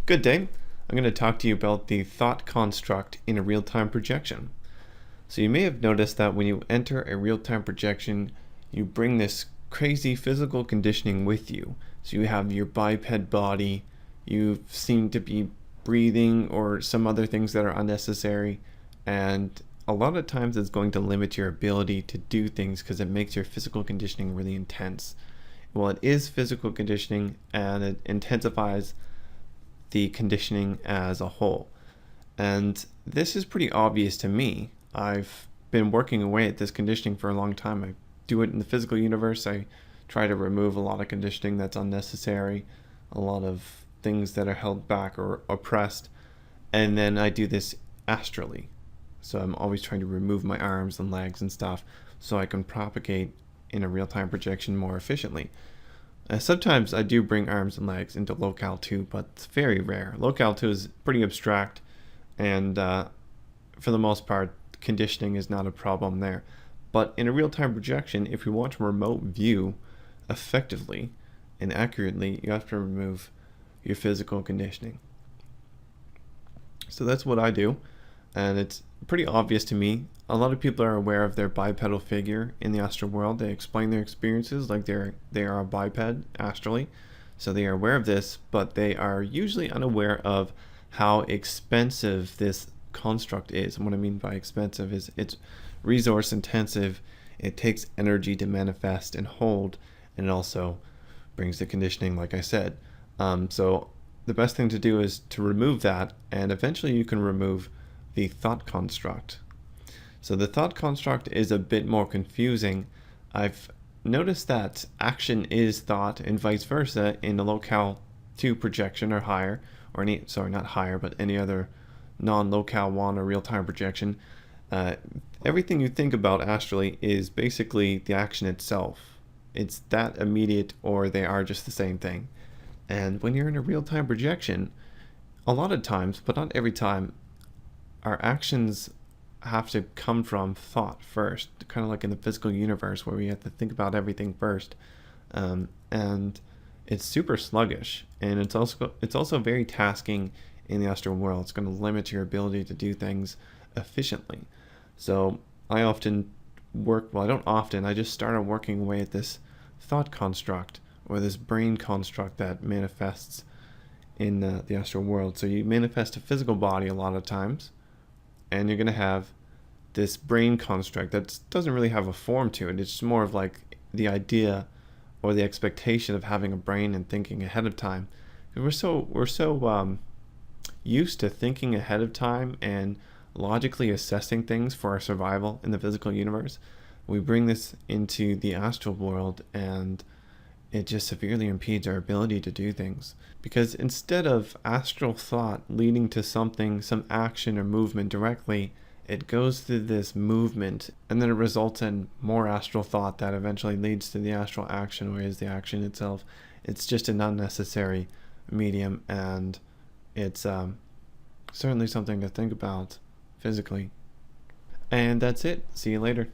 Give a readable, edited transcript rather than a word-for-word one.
Good day. I'm going to talk to you about the thought construct in a real-time projection. So you may have noticed that when you enter a real-time projection, you bring this crazy physical conditioning with you. So you have your biped body, you seem to be breathing or some other things that are unnecessary, and a lot of times it's going to limit your ability to do things because it makes your physical conditioning really intense. Well, it is physical conditioning and it intensifies the conditioning as a whole. And this is pretty obvious to me. I've been working away at this conditioning for a long time. I do it in the physical universe. I try to remove a lot of conditioning that's unnecessary, a lot of things that are held back or oppressed. And then I do this astrally. So I'm always trying to remove my arms and legs and stuff so I can propagate in a real-time projection more efficiently. Sometimes I do bring arms and legs into locale 2, but it's very rare. Locale 2 is pretty abstract, and for the most part, conditioning is not a problem there. But in a real-time projection, if you want to remote view effectively and accurately, you have to remove your physical conditioning. So that's what I do, and it's pretty obvious to me. A lot of people are aware of their bipedal figure in the astral world. They explain their experiences like they are a biped astrally. So they are aware of this, but they are usually unaware of how expensive this construct is. And what I mean by expensive is it's resource intensive, it takes energy to manifest and hold, and it also brings the conditioning, like I said. So the best thing to do is to remove that, and eventually you can remove the thought construct. So the thought construct is a bit more confusing. I've noticed that action is thought and vice versa in a locale 2 projection or higher, or not higher, but any other non-locale 1 or real-time projection. Everything you think about astrally is basically the action itself. It's that immediate, or they are just the same thing. And when you're in a real-time projection, a lot of times, but not every time, our actions have to come from thought first, kind of like in the physical universe where we have to think about everything first, and it's super sluggish, and it's also very tasking in the astral world. It's going to limit your ability to do things efficiently. So I often I just started working away at this thought construct, or this brain construct that manifests in the astral world. So you manifest a physical body a lot of times, and you're going to have this brain construct that doesn't really have a form to it. It's more of like the idea or the expectation of having a brain and thinking ahead of time. We're so used to thinking ahead of time and logically assessing things for our survival in the physical universe. We bring this into the astral world, and it just severely impedes our ability to do things. Because instead of astral thought leading to something, some action or movement directly, it goes through this movement, and then it results in more astral thought that eventually leads to the astral action, or is the action itself. It's just an unnecessary medium, and it's certainly something to think about physically. And that's it. See you later.